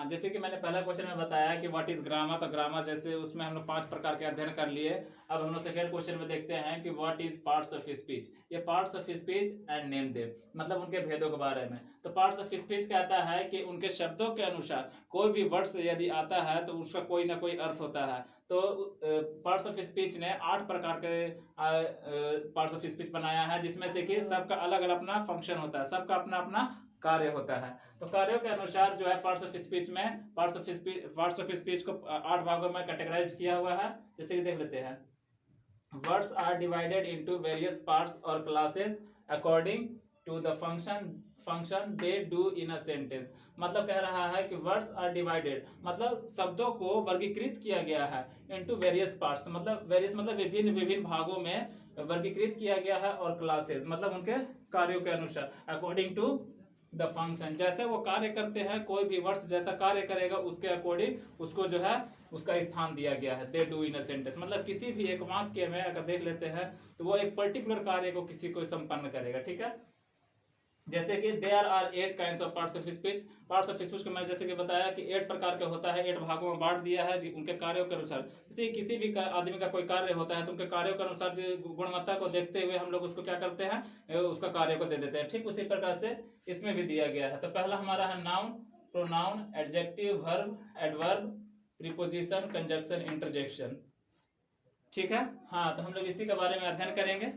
हाँ, जैसे कि मैंने पहला क्वेश्चन में बताया कि व्हाट इज ग्रामर, तो ग्रामर जैसे उसमें हम लोग 5 प्रकार के अध्ययन कर लिए। अब हम लोग सेकेंड क्वेश्चन में देखते हैं कि what is parts of speech. ये parts of speech and name them, मतलब उनके भेदों के बारे में। तो पार्ट्स ऑफ स्पीच कहता है कि उनके शब्दों के अनुसार कोई भी वर्ड्स यदि आता है तो उसका कोई ना कोई अर्थ होता है। तो पार्ट्स ऑफ स्पीच ने 8 प्रकार के पार्ट्स ऑफ स्पीच बनाया है, जिसमें से कि सबका अलग अलग अपना फंक्शन होता है, सबका अपना अपना कार्य होता है। तो कार्यों के अनुसार जो है पार्ट्स ऑफ स्पीच में पार्ट्स ऑफ स्पीच को 8 भागों में कैटेगराइज किया हुआ है। जैसे कि देख लेते हैं, words are divided into various parts और classes according to the function they do in a sentence. मतलब कह रहा है कि वर्ड्स आर डिवाइडेड मतलब शब्दों को वर्गीकृत किया गया है इनटू वेरियस पार्ट्स, मतलब वेरियस मतलब विभिन्न विभिन्न भागों में वर्गीकृत किया गया है, और क्लासेस मतलब उनके कार्यों के अनुसार अकॉर्डिंग टू द फंक्शन, जैसे वो कार्य करते हैं, कोई भी वर्ड्स जैसा कार्य करेगा उसके अकॉर्डिंग उसको जो है उसका स्थान दिया गया है। दे डू इन अ सेंटेंस मतलब किसी भी एक वाक्य में अगर देख लेते हैं तो वो एक पर्टिकुलर कार्य को किसी को संपन्न करेगा। ठीक है, जैसे कि there are 8 kinds of parts of speech. Parts of speech को मैंने जैसे कि बताया कि 8 प्रकार का होता है, 8 भागों में बांट दिया है उनके कार्यों के अनुसार। किसी भी आदमी का कोई कार्य होता है तो उनके कार्यों के अनुसार गुणवत्ता को देखते हुए हम लोग उसको क्या करते हैं, उसका कार्य को दे देते हैं। ठीक उसी प्रकार से इसमें भी दिया गया है। तो पहला हमारा है noun, pronoun, adjective, verb, adverb, preposition, conjunction, interjection. ठीक है, हाँ, तो हम लोग इसी के बारे में अध्ययन करेंगे।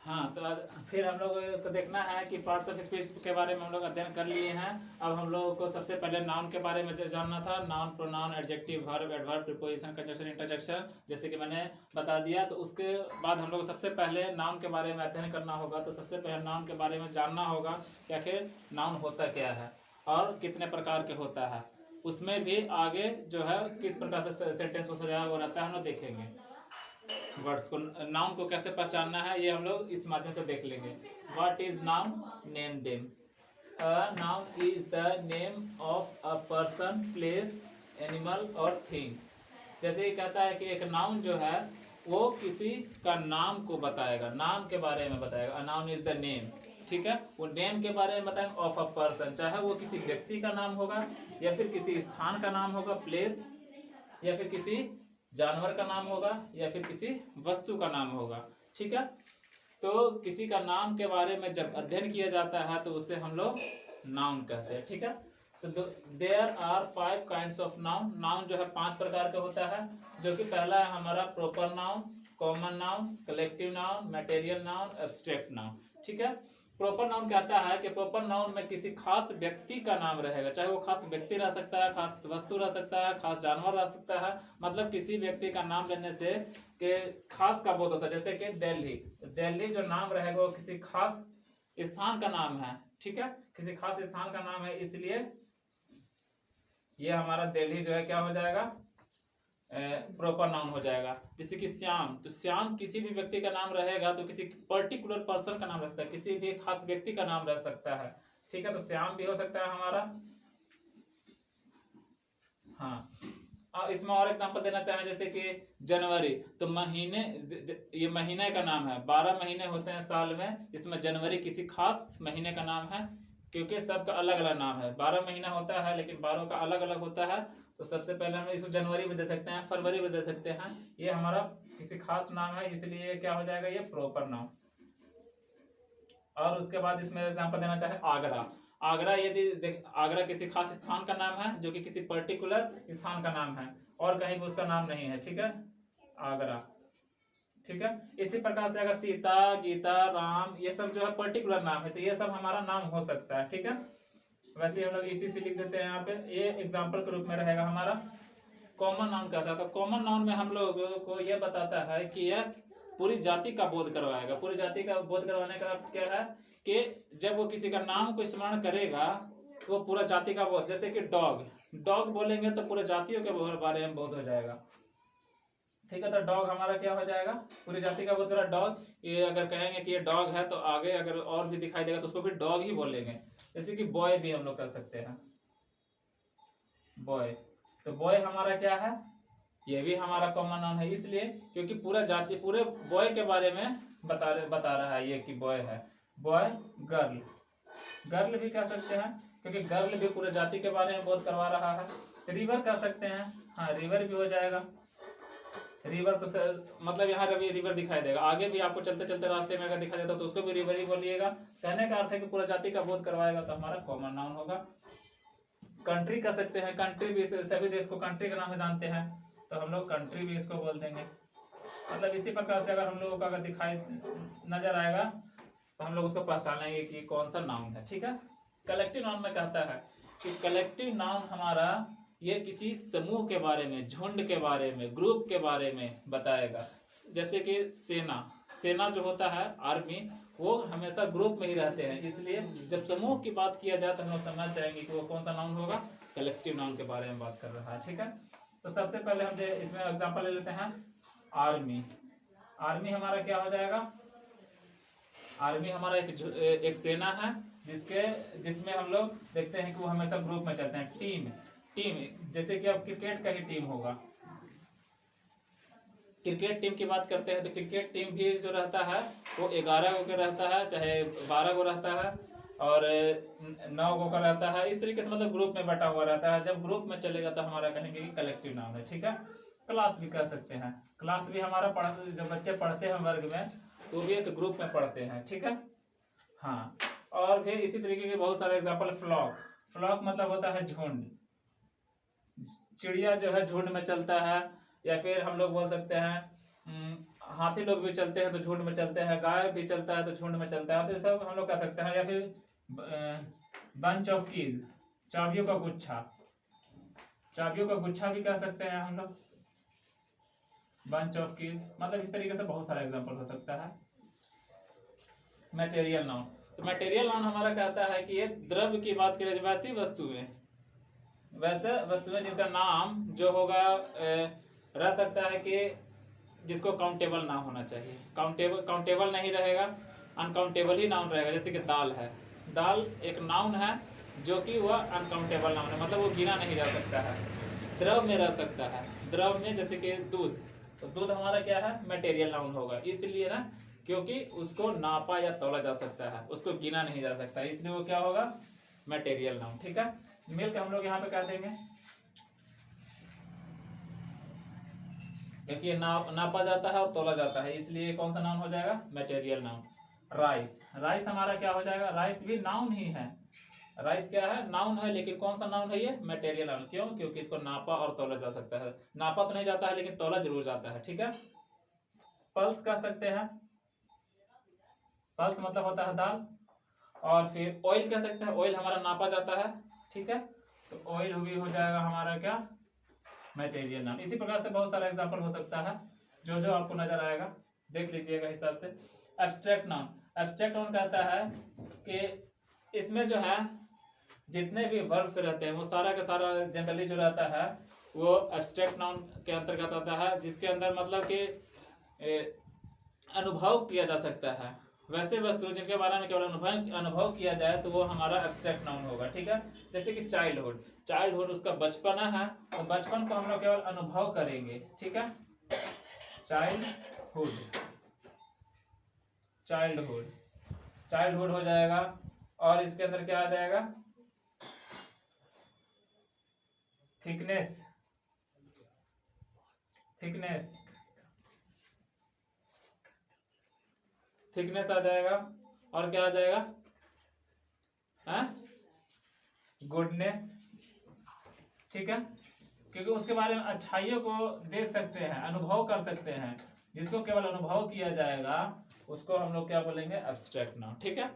हाँ, तो फिर हम लोग को देखना है कि पार्ट्स ऑफ स्पीच के बारे में हम लोग अध्ययन कर लिए हैं। अब हम लोगों को सबसे पहले नाउन के बारे में जानना था। Noun, pronoun, adjective, verb, adverb, preposition, conjunction, interjection, जैसे कि मैंने बता दिया। तो उसके बाद हम लोग सबसे पहले नाउन के बारे में अध्ययन करना होगा। तो सबसे पहले नाउन के बारे में जानना होगा कि आखिर नाउन होता क्या है और कितने प्रकार के होता है, उसमें भी आगे जो है किस प्रकार से सेंटेंस को सजाया हुआ रहता है हम लोग देखेंगे। वर्ड्स को, नाउन को कैसे पहचानना है ये हम लोग इस माध्यम से देख लेंगे। What is noun, name them. Noun is the name of a person, place, animal और थिंग। जैसे ये कहता है कि एक नाउन जो है वो किसी का नाम को बताएगा, नाम के बारे में बताएगा। A noun is the name, ठीक है, वो नेम के बारे में बताएंगे ऑफ अ पर्सन, चाहे वो किसी व्यक्ति का नाम होगा या फिर किसी स्थान का नाम होगा, प्लेस, या फिर किसी जानवर का नाम होगा या फिर किसी वस्तु का नाम होगा। ठीक है, तो किसी का नाम के बारे में जब अध्ययन किया जाता है तो उसे हम लोग नाउन कहते हैं। ठीक है, तो there are 5 kinds of noun. Noun जो है 5 प्रकार का होता है, जो कि पहला है हमारा proper noun, common noun, collective noun, material noun, abstract noun. ठीक है, प्रॉपर नाउन कहता है कि प्रॉपर नाउन में किसी खास व्यक्ति का नाम रहेगा, चाहे वो खास व्यक्ति रह सकता है, खास वस्तु रह सकता है, खास जानवर रह सकता है। मतलब किसी व्यक्ति का नाम लेने से कि खास का बोध होता है। जैसे कि दिल्ली, दिल्ली जो नाम रहेगा वो किसी खास स्थान का नाम है। ठीक है, किसी खास स्थान का नाम है, इसलिए ये हमारा दिल्ली जो है क्या हो जाएगा, प्रॉपर नाउन हो जाएगा। जैसे कि श्याम, तो श्याम किसी भी व्यक्ति का नाम रहेगा तो किसी पर्टिकुलर पर्सन का नाम रह सकता है, किसी भी खास व्यक्ति का नाम रह सकता है। ठीक है, तो श्याम भी हो सकता है हमारा। हाँ, इसमें और एग्जांपल देना चाहें जैसे कि जनवरी, तो महीने, ये महीने का नाम है। 12 महीने होते हैं साल में, इसमें जनवरी किसी खास महीने का नाम है, क्योंकि सबका अलग अलग नाम है। 12 महीना होता है लेकिन 12 का अलग अलग होता है। तो सबसे पहले हम इसको जनवरी भी दे सकते हैं, फरवरी भी दे सकते हैं। ये हमारा किसी खास नाम है, इसलिए क्या हो जाएगा, ये प्रॉपर नाउन। और उसके बाद इसमें एग्जांपल देना चाहे आगरा, आगरा यदि आगरा किसी खास स्थान का नाम है, जो कि किसी पर्टिकुलर स्थान का नाम है और कहीं भी उसका नाम नहीं है। ठीक है, आगरा। ठीक है, इसी प्रकार से अगर सीता, गीता, राम, ये सब जो है पर्टिकुलर नाम है, तो ये सब हमारा नाम हो सकता है। ठीक है, वैसे हम लोग ETC लिख देते हैं यहाँ पे, ये एग्जाम्पल के रूप में रहेगा हमारा। कॉमन नाउन कहता है, तो कॉमन नाउन में हम लोगों को यह बताता है कि यह पूरी जाति का बोध करवाएगा। पूरी जाति का बोध करवाने का अर्थ क्या है कि जब वो किसी का नाम को स्मरण करेगा तो वो पूरा जाति का बोध, जैसे कि डॉग, डॉग बोलेंगे तो पूरे जातियों के बारे में बोध हो जाएगा। ठीक है, तो डॉग हमारा क्या हो जाएगा, पूरी जाति का बोध करा डॉग। ये अगर कहेंगे कि ये डॉग है तो आगे अगर और भी दिखाई देगा तो उसको भी डॉग ही बोलेंगे। जैसे कि बॉय भी हम लोग कर सकते हैं, बॉय, तो बॉय हमारा क्या है, ये भी हमारा कॉमन नाउन है, इसलिए क्योंकि पूरा जाति पूरे बॉय के बारे में बता रहा है ये कि बॉय है। बॉय, गर्ल, गर्ल भी कह सकते हैं क्योंकि गर्ल भी पूरे जाति के बारे में बोध करवा रहा है। रिवर कर सकते हैं, हाँ रिवर भी हो जाएगा। रिवर तो मतलब यहाँ रिवर दिखाई देगा, आगे भी आपको चलते चलते रास्ते में अगर दिखाई देता तो उसको भी रिवर ही बोलिएगा। कहने का अर्थ है कि पूरा जाति का बोध करवाएगा, तो हमारा कॉमन नाउन होगा। कंट्री कर सकते हैं, कंट्री भी सभी देश को कंट्री के नाम से जानते हैं, तो हम लोग कंट्री भी इसको बोल देंगे। मतलब इसी प्रकार से अगर हम लोगों को अगर दिखाई नजर आएगा तो हम लोग उसको पहचानेंगे कि कौन सा नाउन है। ठीक है। कलेक्टिव नाउन में कहता है कि कलेक्टिव नाउन हमारा ये किसी समूह के बारे में, झुंड के बारे में, ग्रुप के बारे में बताएगा। जैसे कि सेना जो होता है आर्मी, वो हमेशा ग्रुप में ही रहते हैं, इसलिए जब समूह की बात किया जाए तो हम लोग समझ जाएंगे कि वो कौन सा नाउन होगा, कलेक्टिव नाउन के बारे में बात कर रहा है। ठीक है। तो सबसे पहले हम इसमें एग्जांपल ले लेते हैं आर्मी। आर्मी हमारा क्या हो जाएगा? आर्मी हमारा एक सेना है जिसमें हम लोग देखते हैं कि वो हमेशा ग्रुप में चलते हैं। टीम जैसे कि अब क्रिकेट का ही टीम होगा, क्रिकेट टीम की बात करते हैं तो क्रिकेट टीम भी जो रहता है वो 11 गो का रहता है, चाहे 12 गो रहता है और 9 गो का रहता है। इस तरीके से मतलब ग्रुप में बटा हुआ रहता है। जब ग्रुप में चलेगा तो हमारा कहेंगे कि कलेक्टिव नाउन है। ठीक है। क्लास भी कह सकते हैं, क्लास भी हमारा जब बच्चे पढ़ते हैं वर्ग में तो भी एक ग्रुप में पढ़ते हैं। ठीक है। हाँ, और भी इसी तरीके के बहुत सारे एग्जाम्पल। फ्लॉक मतलब होता है झुंड। चिड़िया जो है झुंड में चलता है, या फिर हम लोग बोल सकते हैं हाथी लोग भी चलते हैं तो झुंड में चलते हैं, गाय भी चलता है तो झुंड में चलता है, तो सब हम लोग कह सकते हैं। या फिर बंच ऑफ कीज, चाबियों का गुच्छा भी कह सकते हैं हम लोग, बंच ऑफ कीज। मतलब इस तरीके से बहुत सारा एग्जांपल हो सकता है। मटेरियल नाउन, तो मटेरियल नाउन हमारा कहता है कि ये द्रव्य की बात करें, वैसी वस्तुएं जिनका नाम जो होगा रह सकता है कि जिसको काउंटेबल ना होना चाहिए। काउंटेबल नहीं रहेगा, अनकाउंटेबल ही नाउन रहेगा। जैसे कि दाल है, दाल एक नाउन है जो कि वह अनकाउंटेबल नाउन है, मतलब वो गिना नहीं जा सकता है। द्रव में रह सकता है, द्रव में जैसे कि दूध, तो दूध हमारा क्या है? मटेरियल नाउन होगा। इसलिए ना, क्योंकि उसको नापा या तौला जा सकता है, उसको गिना नहीं जा सकता, इसलिए वो क्या होगा? Material noun. ठीक है। मिल्क हम लोग यहाँ पे कह देंगे क्योंकि नापा जाता है और तौला जाता है, इसलिए कौन सा नाउन हो जाएगा? Material noun. राइस हमारा क्या हो जाएगा? राइस भी नाउन ही है। राइस क्या है? नाउन है, लेकिन कौन सा नाउन है ये? Material noun. क्यों? क्योंकि इसको नापा और तौला जा सकता है। नापा तो नहीं जाता है लेकिन तौला जरूर जाता है। ठीक है। पल्स कह सकते हैं, पल्स मतलब होता है दाल। और फिर ऑयल कह सकते हैं, ऑयल हमारा नापा जाता है। ठीक है। तो ऑयल भी हो जाएगा हमारा क्या? Material noun. इसी प्रकार से बहुत सारा एग्जांपल हो सकता है, जो जो आपको नजर आएगा देख लीजिएगा हिसाब से। एब्स्ट्रैक्ट नाउन कहता है कि इसमें जो है जितने भी वर्ब्स रहते हैं वो सारा का सारा जनरली जो रहता है वो एब्स्ट्रैक्ट नाउन के अंतर्गत आता है, जिसके अंदर मतलब कि अनुभव किया जा सकता है। वैसे वस्तु जिनके बारे में केवल अनुभव किया जाए तो वो हमारा एब्स्ट्रैक्ट नाउन होगा। ठीक है। जैसे कि चाइल्डहुड उसका बचपना है, तो बचपन को हम लोग केवल अनुभव करेंगे। ठीक है। चाइल्डहुड हो जाएगा। और इसके अंदर क्या आ जाएगा? थिकनेस आ जाएगा। और क्या आ जाएगा? गुडनेस। ठीक है। क्योंकि उसके बारे में अच्छाइयों को देख सकते हैं, अनुभव कर सकते हैं। जिसको केवल अनुभव किया जाएगा उसको हम लोग क्या बोलेंगे? Abstract noun. ठीक है।